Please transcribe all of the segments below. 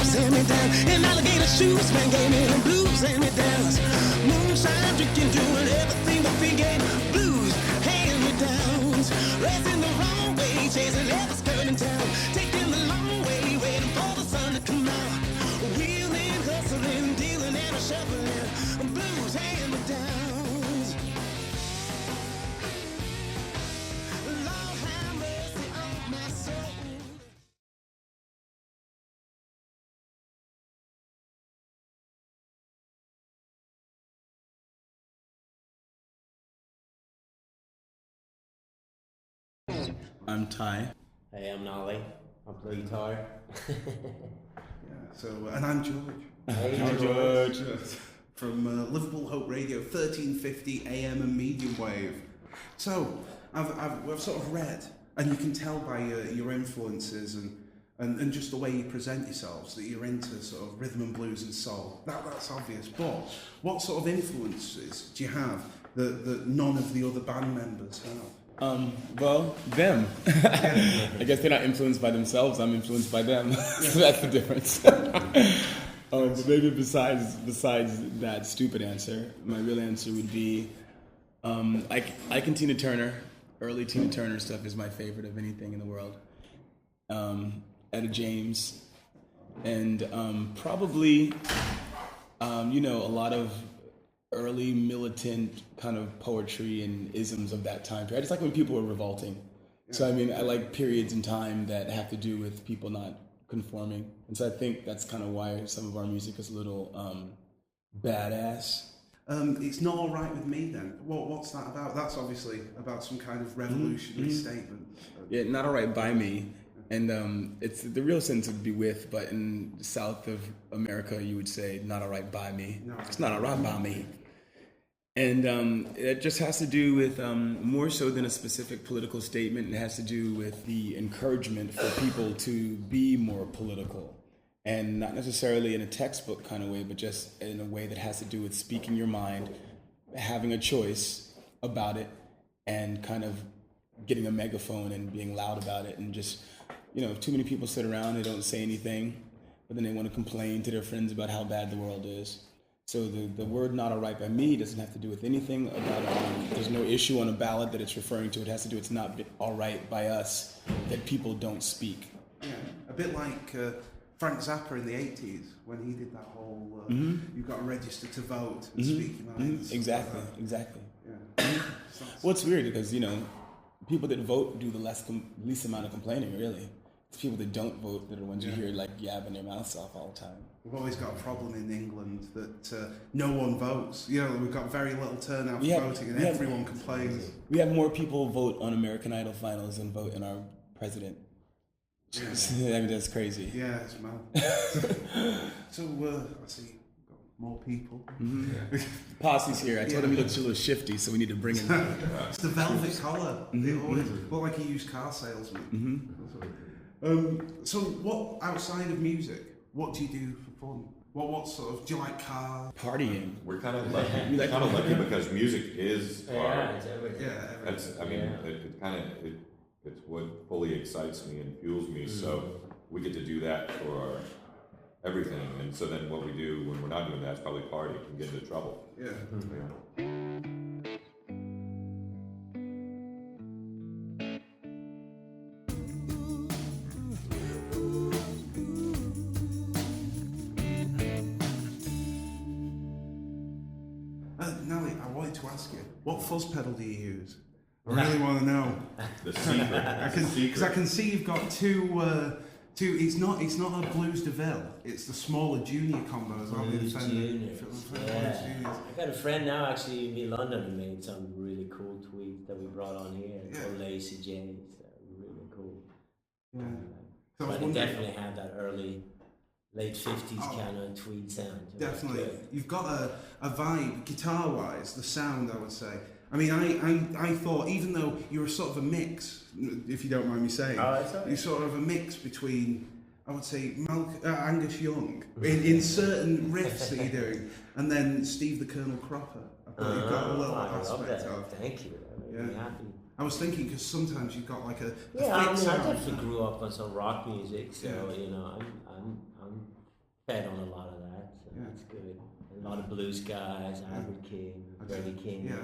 blues, hand me down. And alligator shoes, man, gave me the blues, hand me downs. Moonshine drinking, doing everything but forget blues, hand me downs. Racing the wrong way, chasing every skirt in town. Taking the long way, waiting for the sun to come out. Wheeling, hustling, dealing, and shuffling. Blues, hand me downs. Lord have mercy on my soul. I'm Ty. Hey, I'm Nolly. I'm playing guitar. And I'm George. Hey, George. From Liverpool Hope Radio, 1350 AM and medium wave. So, I've sort of read, and you can tell by your influences and just the way you present yourselves that you're into sort of rhythm and blues and soul. That's obvious. But what sort of influences do you have that none of the other band members have? Well, them. I guess they're not influenced by themselves. I'm influenced by them. So that's the difference. But maybe besides that stupid answer, my real answer would be, I can Tina Turner. Early Tina Turner stuff is my favorite of anything in the world. Etta James, and probably, a lot of early militant kind of poetry and isms of that time period. I just like when people were revolting. So I like periods in time that have to do with people not conforming. And so I think that's kind of why some of our music is a little badass. It's Not All Right With Me then. What's that about? That's obviously about some kind of revolutionary statement. Yeah, Not All Right By Me. And it's the real sense would be with, but in the south of America, you would say, not all right by me. No. It's not all right by me. And it just has to do with, more so than a specific political statement, it has to do with the encouragement for people to be more political. And not necessarily in a textbook kind of way, but just in a way that has to do with speaking your mind, having a choice about it, and kind of getting a megaphone and being loud about it. And just, if too many people sit around, they don't say anything, but then they want to complain to their friends about how bad the world is. So the word not all right by me doesn't have to do with anything about there's no issue on a ballot that it's referring to. It has to do, it's not all right by us that people don't speak. Yeah, a bit like Frank Zappa in the 80s when he did that whole you've got to register to vote and speak your mind. Exactly. Yeah. Well, it's weird because, people that vote do the least amount of complaining, really. It's people that don't vote that are the ones you hear yabbing their mouths off all the time. We've always got a problem in England that no one votes. We've got very little turnout for voting and everyone complains. We have more people vote on American Idol finals than vote in our president. Yeah. That's crazy. Yeah, it's mad. So, let's see. More people. Posse's here. I told him he looks a little shifty, so we need to bring him. It's the velvet collar. They always look like a used car salesman. So, what outside of music? What do you do for fun? What sort of? Do you like cars? Partying. We're kind of lucky. Lucky because music is our. it's everything. It's what fully excites me and fuels me. So we get to do that for everything, and so then what we do when we're not doing that is probably party and get into trouble. Yeah. Nelly, I wanted to ask you, what fuzz pedal do you use? I really want to know. The secret. Because I can see you've got two. It's not a Blues DeVille. It's the smaller junior combos. Blues Juniors. I got a friend now actually in London who made some really cool tweets that we brought on here. Called Lazy J's. Really cool. Yeah. But it definitely had that early, late 50s kind of tweed sound. Definitely. You've got a vibe, guitar-wise, the sound, I would say. I mean, I thought, even though you're sort of a mix, if you don't mind me saying, you're sort of a mix between, I would say, Angus Young in certain riffs that you're doing, and then Steve the Colonel Cropper. I thought you've got a little aspect of. Thank you. I'm really happy. I was thinking because sometimes you've got like a I definitely grew up on some rock music, so you know, I'm fed on a lot of that, so that's good. A lot of blues guys, Albert King, Freddie King. Yeah.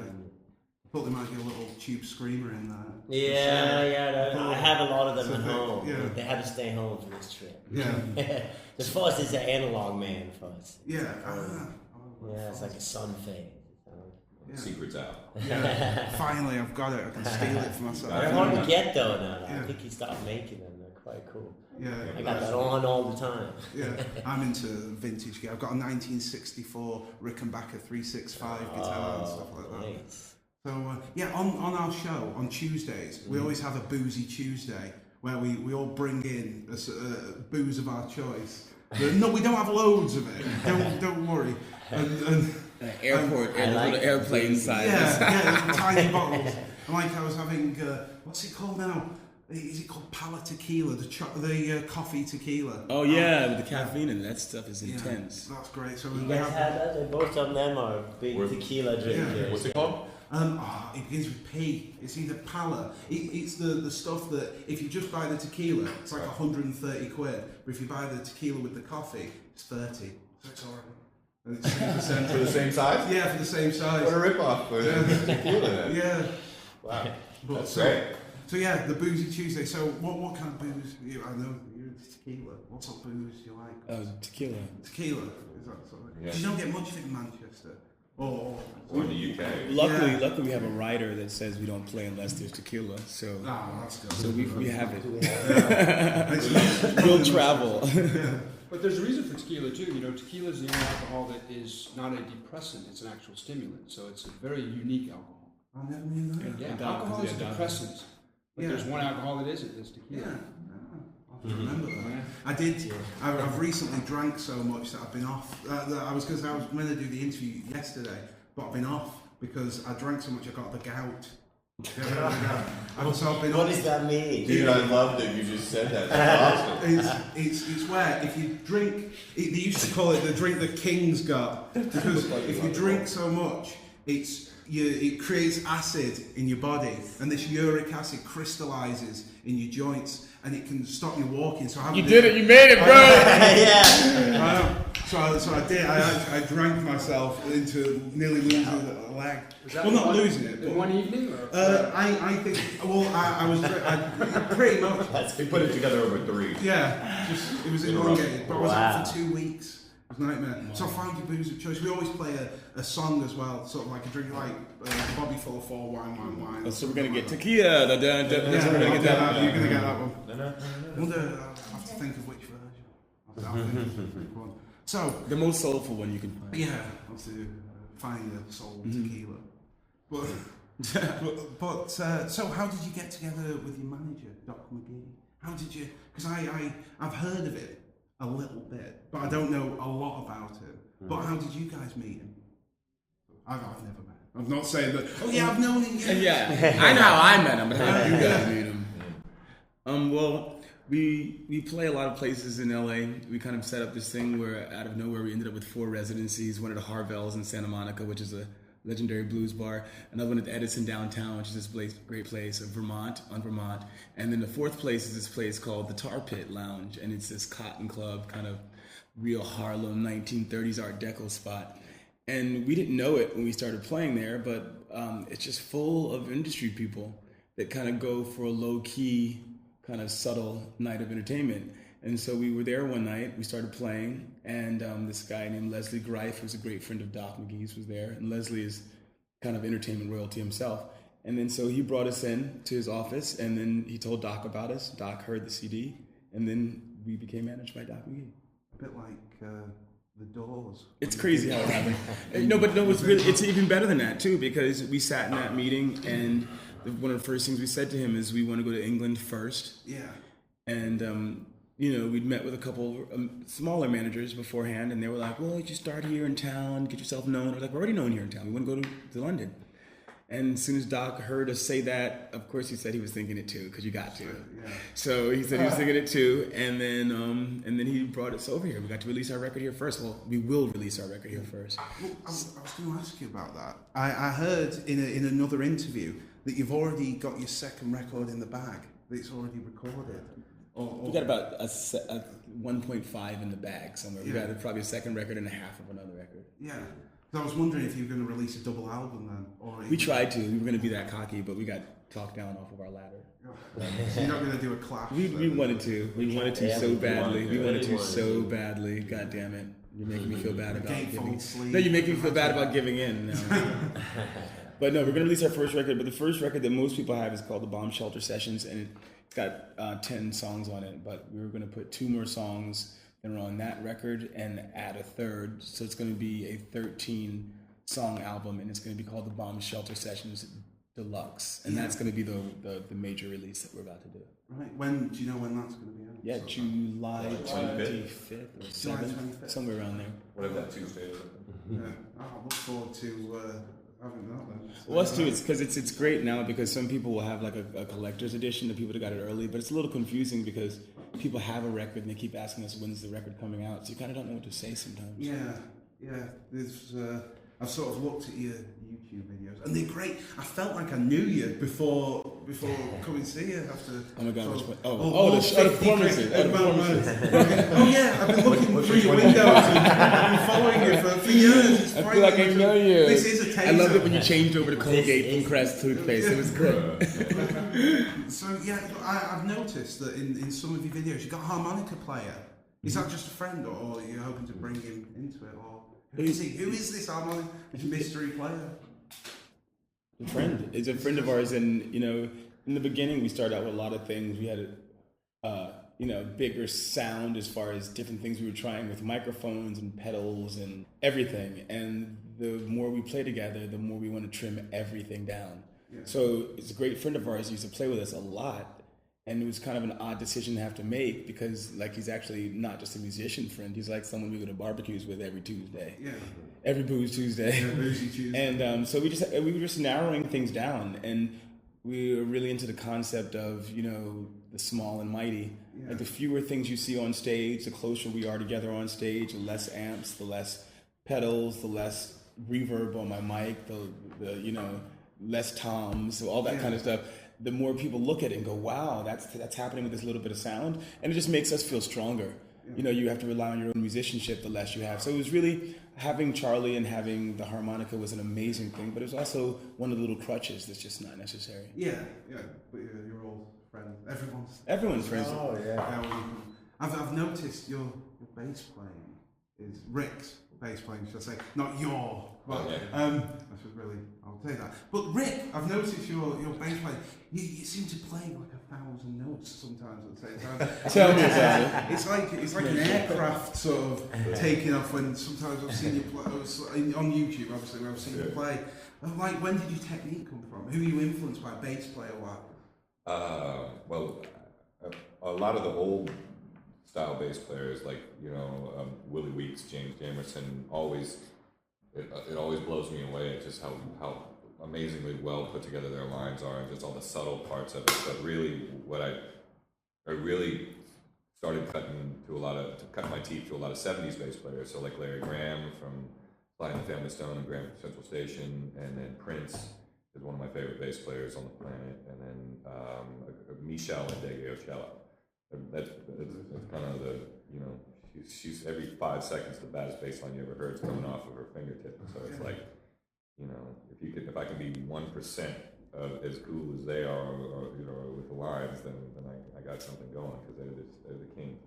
Thought there might be a little tube screamer in there. Yeah. I have a lot of them at home. Yeah. They had to stay home for this trip. Yeah. The fuzz is an analog man fuzz. Yeah. Yeah, it's like a sun fade. Yeah. Secret's out. Yeah. Finally, I've got it. I can steal it for myself. They're hard to get though now. Yeah. I think he stopped making them. They're quite cool. Yeah. I got that on all the time. Yeah, I'm into vintage gear. I've got a 1964 Rickenbacker 365 guitar and stuff like that. Nice. So on our show on Tuesdays, we always have a boozy Tuesday where we all bring in a booze of our choice. No, we don't have loads of it. Don't worry. And Airplane size. Yeah, tiny bottles. And like I was having, what's it called now? Is it called Pala Tequila? The coffee tequila. Oh yeah, with the caffeine in it, that stuff is intense. That's great. So You we guys have have that? Both of them are big tequila drinkers. What's it called? it begins with P. It's either Pala. It's the stuff that if you just buy the tequila, it's like 130 quid. But if you buy the tequila with the coffee, it's 30. So it's alright. And it's 6%. For the same size? Yeah, for the same size. What a rip-off for tequila then. Yeah. Wow. That's great. So yeah, the Boozy Tuesday. So what kind of booze? I know you're into tequila. What sort of booze do you like? Tequila. Tequila. Is that sort of? Yeah. You don't get much of it in Manchester. Or Or in the UK. Luckily, we have a rider that says we don't play unless there's tequila. So, that's good. so we have it. We'll travel. But there's a reason for tequila too. You know, tequila is the only alcohol that is not a depressant; it's an actual stimulant. So it's a very unique alcohol. I never knew that. Yeah, alcohol is a depressant. But there's one alcohol that isn't. It's tequila. Yeah. I remember that. I did. I've recently drank so much that I've been off. I was going to do the interview yesterday, but I've been off because I drank so much I got the gout. So I've been What off. does that mean? Dude, I love that you just said that. That's awesome. It's where if you drink, they used to call it the drink the kings got, because if you drink so much, it creates acid in your body, and this uric acid crystallizes in your joints, and it can stop you walking. So I You did it. You made it, bro. Yeah. So I did. I drank myself into nearly losing a leg. Well, not losing it, but In one evening, or I think. Well, I was pretty much. We put it together over 3. Yeah, it was elongated. But I was out for 2 weeks. It was a nightmare. So find your booze of choice. We always play a song as well, sort of like a drink, like Bobby Full of 4, wine. So we're gonna get tequila. We're gonna get that. You're gonna get that one. I wonder. I have to think of which version. I'll think of which one. So The most soulful one you can find. yeah, I'll have to find the soul tequila. But so how did you get together with your manager, Doc McGee? How did you? Because I've heard of it a little bit, but I don't know a lot about it. But how did you guys meet him? I've never met him. I'm not saying that. Oh yeah, I've known him. Yeah, I know how I met him, but how did you guys meet him? Well, we play a lot of places in LA. We kind of set up this thing where out of nowhere we ended up with 4 residencies. One at Harvell's in Santa Monica, which is a legendary blues bar. Another one at the Edison downtown, which is this great place of Vermont, and then the 4th place is this place called the Tar Pit Lounge, and it's this cotton club, kind of real Harlem 1930s Art Deco spot. And we didn't know it when we started playing there, but it's just full of industry people that kind of go for a low-key, kind of subtle night of entertainment. And so we were there one night, we started playing, and this guy named Leslie Greif, who's a great friend of Doc McGee's, was there. And Leslie is kind of entertainment royalty himself. And then so he brought us in to his office, and then he told Doc about us. Doc heard the CD, and then we became managed by Doc McGee. A bit like the Doors. It's crazy how it happened. It's even better than that too, because we sat in that meeting, and one of the first things we said to him is we want to go to England first. Yeah. And we'd met with a couple smaller managers beforehand, and they were like, well, you start here in town, get yourself known. We're like, we're already known here in town. We want to go to London. And as soon as Doc heard us say that, of course he said he was thinking it too, because you got to. Yeah. So he said he was thinking it too, and then he brought us over here. We got to release our record here first. Well, we will release our record here first. Well, I was going to ask you about that. I heard in another interview that you've already got your second record in the bag, that it's already recorded. We got about a 1.5 in the bag somewhere. We Yeah. got probably a second record and a half of another record. Yeah. So I was wondering if you were going to release a double album then, or We tried to. We were going to be that cocky, but we got talked down off of our ladder. So you're not going to do a clash. We wanted to. We wanted to Yeah, so we badly. We wanted to wanted so to. badly. God damn it! You're making me feel bad about Gatefold giving. sleeve. No, you're making me feel bad about giving in. No. But no, we're gonna release our first record. But the first record that most people have is called the Bomb Shelter Sessions, and it's got 10 songs on it. But we were gonna put 2 more songs that are on that record and add a third. So it's gonna be a 13-song album, and it's gonna be called the Bomb Shelter Sessions Deluxe, and that's gonna be the major release that we're about to do. Right. When do you know when that's going to be out? Yeah, July 25th or July 7th, 25th. somewhere around there. Whatever that Tuesday is. Yeah. Oh, I look forward to having that then. Well, us too. It's because it's great now because some people will have like a collector's edition, the people that got it early, but it's a little confusing because people have a record and they keep asking us when's the record coming out, so you kind of don't know what to say sometimes. Yeah. There's I've sort of looked at your YouTube videos and they're great. I felt like I knew you before coming to see you after. Oh my God! sort Which of- one? The 50 performances. Oh, the performances. Oh yeah, I've been looking through your windows and been following you for years. It's I feel like I frightening. know you. This is a taser. I loved it when you changed over to Colgate from Crest toothpaste. It was great. So yeah, I've noticed that in some of your videos you've got a harmonica player. Is that just a friend, or are you hoping to bring him into it, or who is he? Who is this harmonica mystery player? A friend. It's a friend of ours, and in the beginning we started out with a lot of things. We had a bigger sound as far as different things we were trying with microphones and pedals and everything. And the more we play together, the more we want to trim everything down. Yeah. So it's a great friend of ours. He used to play with us a lot. And it was kind of an odd decision to have to make because, he's actually not just a musician friend. He's like someone we go to barbecues with every Tuesday. Yeah. Every Booze Tuesday. Yeah, Boozy Tuesday. And so we were just narrowing things down, and we were really into the concept of the small and mighty. Yeah. Like the fewer things you see on stage, the closer we are together on stage. The less amps, the less pedals, the less reverb on my mic, the less toms, all that kind of stuff. The more people look at it and go, wow, that's happening with this little bit of sound, and it just makes us feel stronger. Yeah. You have to rely on your own musicianship the less you have. So it was really having Charlie and having the harmonica was an amazing thing, but it was also one of the little crutches that's just not necessary. Yeah. But you're all friends. Everyone's friends. Oh yeah. I've noticed your bass playing is Rick's bass playing, should I say? Not your. Well, I should really. I'll say that. But Rick, I've noticed your bass playing. You seem to play like 1,000 notes sometimes at the same time. Tell me about it. It's like an aircraft sort of taking off. When sometimes I've seen you play on YouTube. Obviously, I've seen you play. I'm like, when did your technique come from? Who are you influenced by? Bass player, what? Well, a lot of the old style bass players, like Willie Weeks, James Jamerson, it always blows me away just how amazingly well put together their lines are, and just all the subtle parts of it. But really, what I really started cutting my teeth to a lot of '70s bass players. So like Larry Graham from Sly and the Family Stone and Graham from Central Station, and then Prince is one of my favorite bass players on the planet, and then Michelle and Dege Ochoa. That's kind of the she's every 5 seconds the baddest bass line you ever heard is coming off of her fingertip. So it's like if I can be 1% of as cool as they are, or with the lines, then I got something going, because they're the king.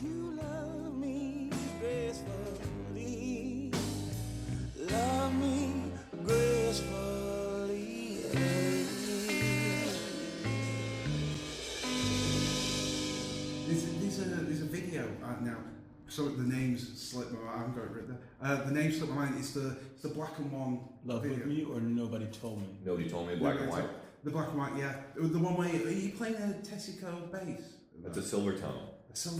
You love me gracefully. Love me gracefully. There's a video now. So the name's slipped my mind. I haven't got it written there. The name slipped my mind. It's the black and one Love video. With Me or Nobody Told Me? Nobody Told Me, black and white. The black and white, yeah. The one where are you playing a Tessico bass? That's a silver tone.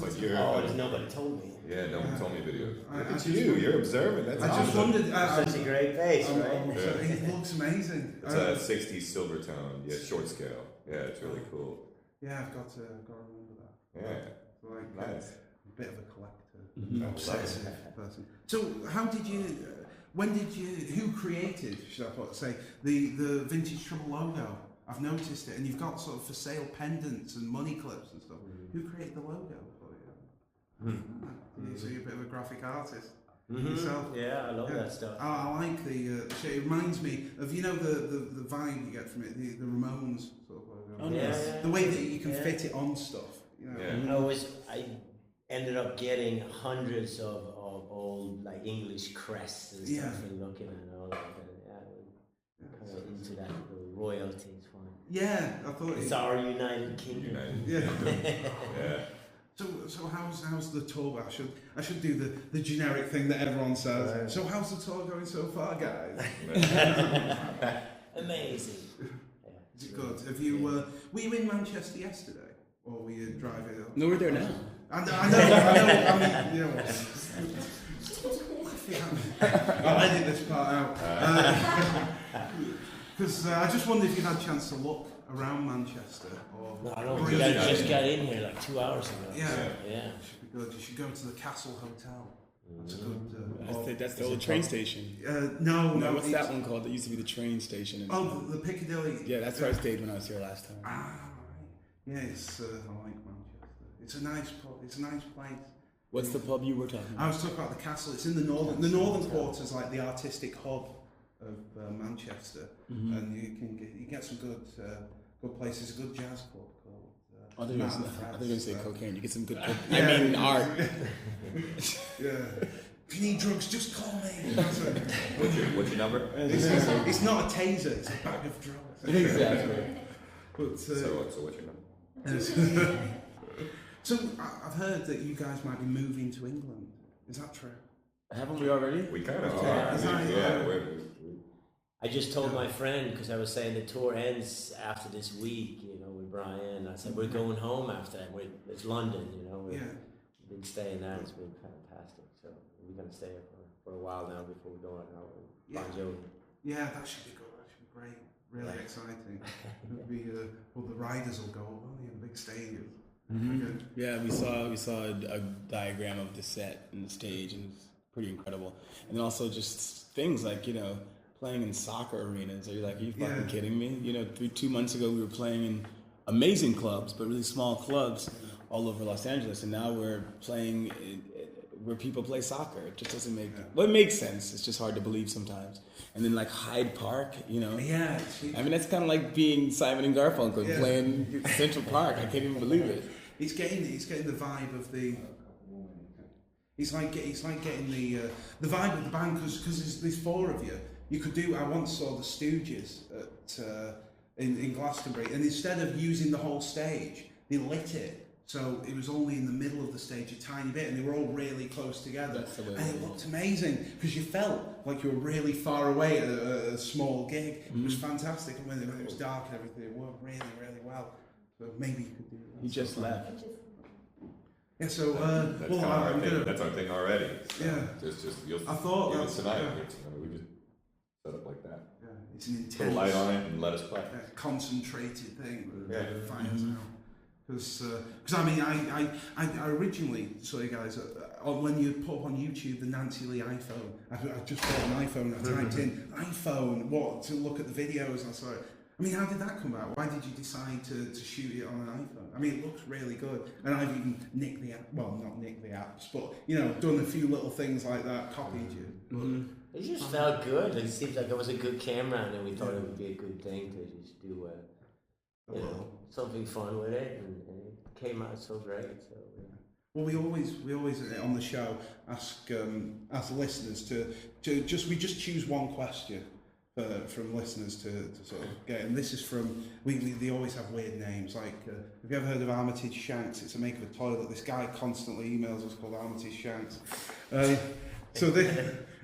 But you're, There's nobody told me. yeah, no one told me video. Look I at just you, wondered- you're observant. That's I just awesome. wondered. Such a great face, right? It looks amazing. It's a 60s silver tone, yeah, short scale. Yeah, it's really cool. Yeah, I've got to remember that. Yeah. Like Nice. a bit of a collector, Mm-hmm. obsessive person. So, how did you? When did you? Who created? Should I say the Vintage Trouble logo? I've noticed it, and you've got sort of for sale pendants and money clips and stuff. Who created the logo for you? So you're a bit of a graphic artist yourself. Yeah, I love that stuff. I like the shape. It reminds me of the vibe you get from it, the Ramones sort of logo. Oh, nice. The way that you can fit it on stuff. You know? Yeah. I ended up getting hundreds of old like English crests and stuff and looking at all that. Kind of into that royalty is fine. Yeah, I thought it's our United Kingdom. Yeah. Yeah. So how's the tour? I should do the generic thing that everyone says. Right. So how's the tour going so far, guys? Amazing. Yeah, is it good? Have you were you in Manchester yesterday, or were you driving up? No, we're there now. I know. I mean, you know. I'll edit this part out. Because I just wondered if you had a chance to look around Manchester. No, I don't. I just got in here like 2 hours ago. Yeah. Yeah. Should be good. You should go to the Castle Hotel. That's a good. That's the old train station. No. What's that one called? That used to be the train station. The Piccadilly. Yeah, that's where I stayed when I was here last time. Ah, right. Yeah, it's I like Manchester. It's a nice pub. It's a nice place. What's the pub you were talking about? I was talking about the castle. It's in the northern. The northern quarter is like the artistic hub of Manchester, and you get some good places. A good jazz club called. I think you're going to say cocaine. You get some good. Yeah. I mean art. Yeah. If you need drugs, just call me. What's your number? It's not a taser. It's a bag of drugs. Exactly. So what's your number? So I've heard that you guys might be moving to England. Is that true? Haven't we already? We kind of are. I just told my friend, because I was saying the tour ends after this week, with Brian. I said, we're going home after that. It's London, We've been staying there. It's been fantastic. So we're going to stay here for a while now before we go on out with Bon Jovi. Yeah, that should be good. That should be great. Really exciting. The riders will go only in big stadiums. Mm-hmm. Yeah, we saw a diagram of the set and the stage, and it's pretty incredible. And then also just things like playing in soccer arenas. Are you fucking kidding me? 2 months ago we were playing in amazing clubs, but really small clubs all over Los Angeles, and now we're playing where people play soccer. It just doesn't make it makes sense. It's just hard to believe sometimes. And then Hyde Park, Yeah. I mean, that's kind of like being Simon and Garfunkel playing Central Park. I can't even believe it. He's getting the vibe of the. He's like getting the vibe of the band because there's four of you. You could do. I once saw the Stooges in Glastonbury, and instead of using the whole stage, they lit it. So it was only in the middle of the stage, a tiny bit, and they were all really close together. And it looked amazing because you felt like you were really far away at a small gig. It was fantastic, and when it was dark and everything, it worked really, really well. So maybe you could do that. He just left. Yeah, so that's our thing already. So yeah. I thought that's tonight. We just set up like that. Yeah, it's an intense. Put a light on it and let us play. Concentrated thing. Yeah. Fires out. Because I mean, I originally saw you guys when you put up on YouTube the Nancy Lee iPhone. I just bought an iPhone. I typed in iPhone to look at the videos. And I saw it. I mean, how did that come about? Why did you decide to shoot it on an iPhone? I mean, it looks really good. And I've even nicked the app. Well, not nicked the apps, but done a few little things like that. Copied you. But, it just felt good. It seems like it was a good camera, and then we thought it would be a good thing to just do something fun with it, and it came out so great. So well, we always on the show ask listeners to just choose one question from listeners to sort of get, and this is from they always have weird names like have you ever heard of Armitage Shanks? It's a make of a toilet. This guy constantly emails us called Armitage Shanks.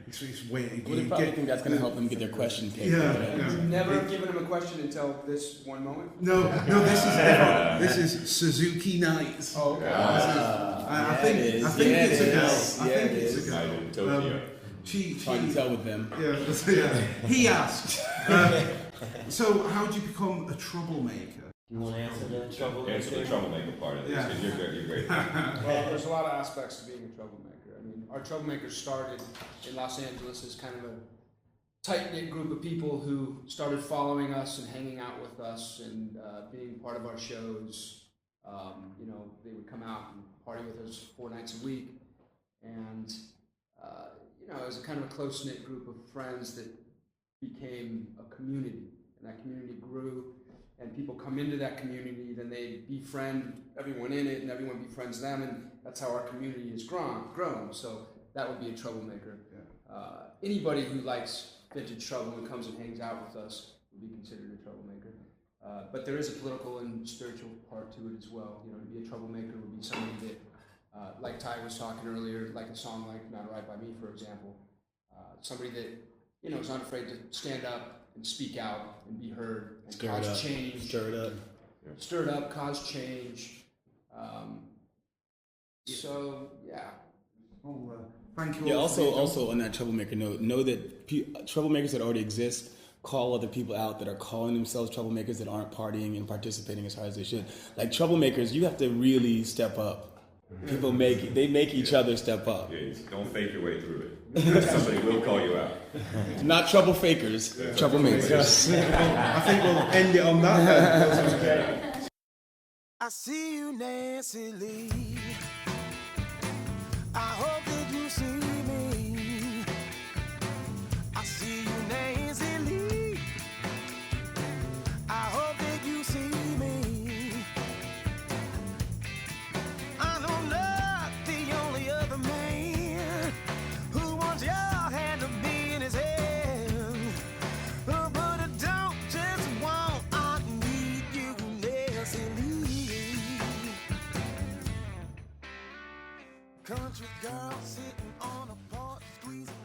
It's weird. Well, they probably think that's going to help them get their question taken. You've never given him a question until this one moment? No, this is different. This is Suzuki Nights. Oh, okay. I think it's a girl. I think it's a girl. In Tokyo. She Hard to tell with them. Yeah. He asked. So, how did you become a troublemaker? Do you want to answer the troublemaker? Answer the troublemaker part of this, because you're great. You're great. Well, there's a lot of aspects of being a troublemaker. I mean, our troublemakers started in Los Angeles as kind of a tight-knit group of people who started following us and hanging out with us and being part of our shows. You know, they would come out and party with us 4 nights a week. And, you know, it was a kind of a close-knit group of friends that became a community. And that community grew, and people come into that community, then they befriend everyone in it, and everyone befriends them, and that's how our community has grown. So that would be a troublemaker. Yeah. Anybody who likes vintage trouble and comes and hangs out with us would be considered a troublemaker. But there is a political and spiritual part to it as well. You know, to be a troublemaker would be somebody that, like Ty was talking earlier, like a song like Not Right By Me, for example. Somebody that, you know, is not afraid to stand up and speak out and be heard and cause change. Stir it up, cause change. So, yeah. Oh, thank you. Yeah. all for Also on that troublemaker note, know that troublemakers that already exist call other people out that are calling themselves troublemakers that aren't partying and participating as hard as they should. Like troublemakers, you have to really step up. People make each other step up. Yeah, don't fake your way through it. Somebody will call you out. Not trouble fakers, troublemakers. I think we'll end it on that then. I see you, Nancy Lee. I hope that you see me. I see you, Nancy Lee. I hope that you see me. I know not the only other man who wants your hand to be in his hand. But I don't just want, I need you, Nancy Lee. Country girl sitting on a porch squeezing